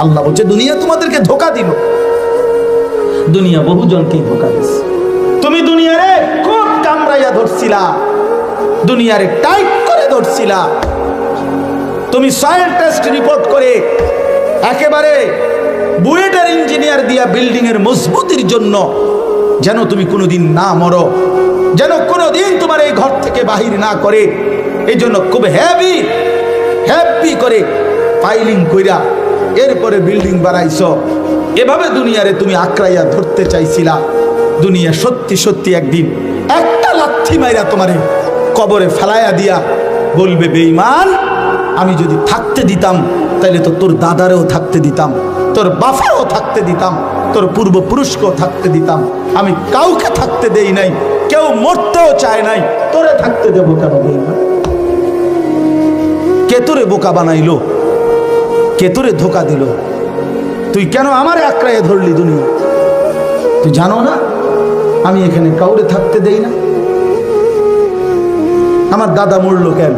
আল্লাহ বলছে দুনিয়া তোমাদেরকে ধোঁকা দিল। দুনিয়া বহুজনকে ধোঁকা দিস। তুমি দুনিয়ারে খুব কামড়াইয়া ধরছিলা, দুনিয়ারে টাইট করে ধরছিলা। তুমি সয়েল টেস্ট রিপোর্ট করে একেবারে বুয়েটের ইঞ্জিনিয়ার দিয়া বিল্ডিং এর মজবুতির জন্য যেন তুমি কোনোদিন না মরো, যেন কোনোদিন তোমার এই ঘর থেকে বাহির না করে, এই জন্য খুব হেভি করে ফাইলিং কইরা এরপরে বিল্ডিং বানাইছো। এভাবে দুনিয়ারে তুমি আঁকড়াইয়া ধরতে চাইছিলা। দুনিয়া সত্যি সত্যি একদিন একটা লাথি মাইরা তোমারে কবরে ফেলাইয়া দিয়া বলবে, বেঈমান, আমি যদি থাকতে দিতাম তাহলে তো তোর দাদারেও থাকতে দিতাম, তোর বাফাও থাকতে দিতাম, তোর পূর্বপুরুষকেও থাকতে দিতাম। আমি কাউকে থাকতে দেই নাই, কেউ মরতেও চায় নাই, তোরে থাকতে দেবো কেন? বেঈমান, কে তোরে বোকা বানাইলো? কে তোরে ধোকা দিল? তুই কেন আমারে আঁকড়াইয়া ধরলি? দুনিয়া তুই জানো না আমি এখানে কাউরে থাকতে দেই না? আমার দাদা মরলো কেন?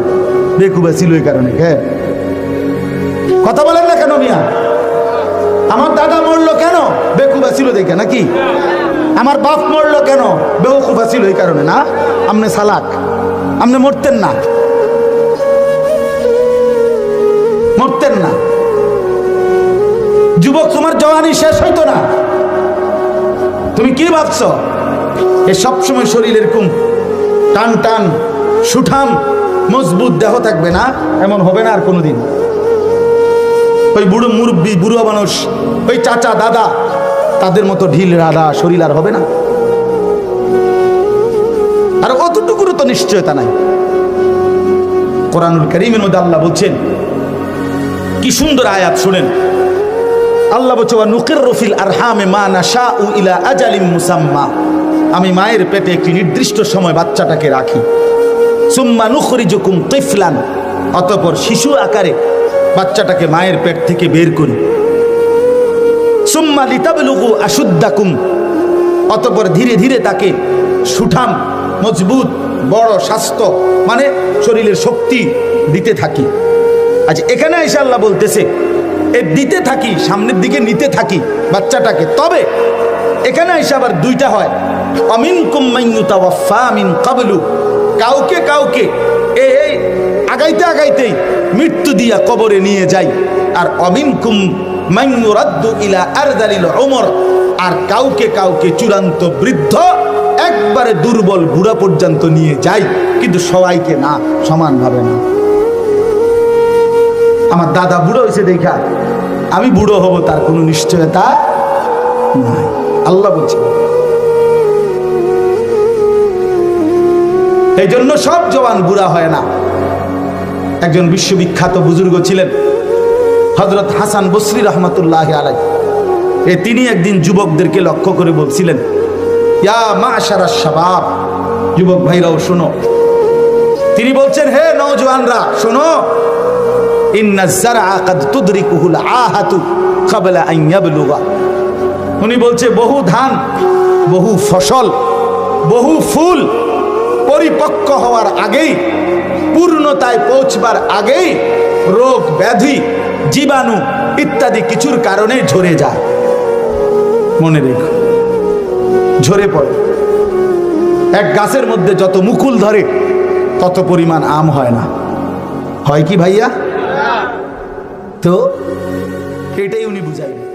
বেকুবা ছিল এই কারণে। হ্যাঁ, কথা বলেন না কেন মিয়া? আমার দাদা মরলো কেন? বেকুবা ছিল দেখে নাকি? আমার বাপ মরলো কেন? বেকুবা ছিল এই কারণে না? আমনে সালাক, আমনে মরতেন না, মরতেন না। যুবক, তোমার জওয়ানি শেষ হইতো না। তুমি কি ভাবছো এ সবসময় শরীর এরকম টান টান সুঠাম মজবুত দেহ থাকবে না? এমন হবে না আর কোনোদিন। ওই বুড়ো মুরব্বী, বুড়ো মানুষ, ওই চাচা দাদা, তাদের মতো ঢিল রাধা শরীর আর হবে না। আর অতটুকুরও তো নিশ্চয়তা নাই। কোরআনুল কারীমের মধ্যে আল্লাহ বলছেন, কি সুন্দর আয়াত শুনেন। আল্লাহ বলছে, ওয়া নুকিররু ফিল আরহামে মা নাশাউ ইলা আজালিম মুসাম্মা। আমি মায়ের পেটে একটি নির্দিষ্ট সময় বাচ্চাটাকে রাখি। সুম্মা নুখরিজুকুম তিফলান, অতঃপর শিশু আকারে বাচ্চাটাকে মায়ের পেট থেকে বের করি। সুম্মা লিতাবলুগু আশুদ্দাকুম, অতঃপর ধীরে ধীরে তাকে সুঠাম মজবুত বড় স্বাস্থ্য মানে শরীরের শক্তি দিতে থাকি। আচ্ছা, এখানে এসে আল্লাহ বলতেছে এই দিতে থাকি, সামনের দিকে নিতে থাকি বাচ্চাটাকে। তবে এখানে এসে আবার দুইটা হয়, আমিনকুম মান ইউতাওয়াফা মিন ক্বাবলু, কাউকে কাউকে এই আগাইতে আগাইতেই মৃত্যু দিয়া কবরে নিয়ে যাই। আর আমিনকুম মান ইউরাদ্দু ইলা আরযালিল উমর, আর কাউকে কাউকে চূড়ান্ত বৃদ্ধ একবারে দুর্বল বুড়া পর্যন্ত নিয়ে যাই, কিন্তু সবাইকে না, সমানভাবে না। আমার দাদা বুড়ো হয়েছে দেখা আমি বুড়ো হব তার কোনো নিশ্চয়তা নাই। আল্লাহ বলছে, এই জন্য সব জওয়ান বুড়া হয় না। একজন বিশ্ববিখ্যাত বুজুর্গ ছিলেন হযরত হাসান বসরি রহমাতুল্লাহ আলাইহি। তিনি একদিন যুবকদেরকে লক্ষ্য করে বলছিলেন, ইয়া মাশারাশ শাবাব, যুবক ভাইরাও শোনো। তিনি বলছেন, হে নওজওয়ানরা শোনো, ইন্নাজ যারআ কাদ তুদরিকুহুল আহাতু ক্বাবলা আন ইয়াবলুগা। উনি বলছে বহু ধান, বহু ফসল, বহু ফুল পরিপক্ক হওয়ার আগেই, পূর্ণতায় পৌঁছবার আগেই রোগ ব্যাধি জীবাণু ইত্যাদি কিছুর কারণে ঝরে যায়। মনে রেখো, ঝরে পড়ে। এক গাছের মধ্যে যত মুকুল ধরে তত পরিমাণ আম হয় না, হয় কি ভাইয়া? তো এটাই উনি বুঝাইবেন।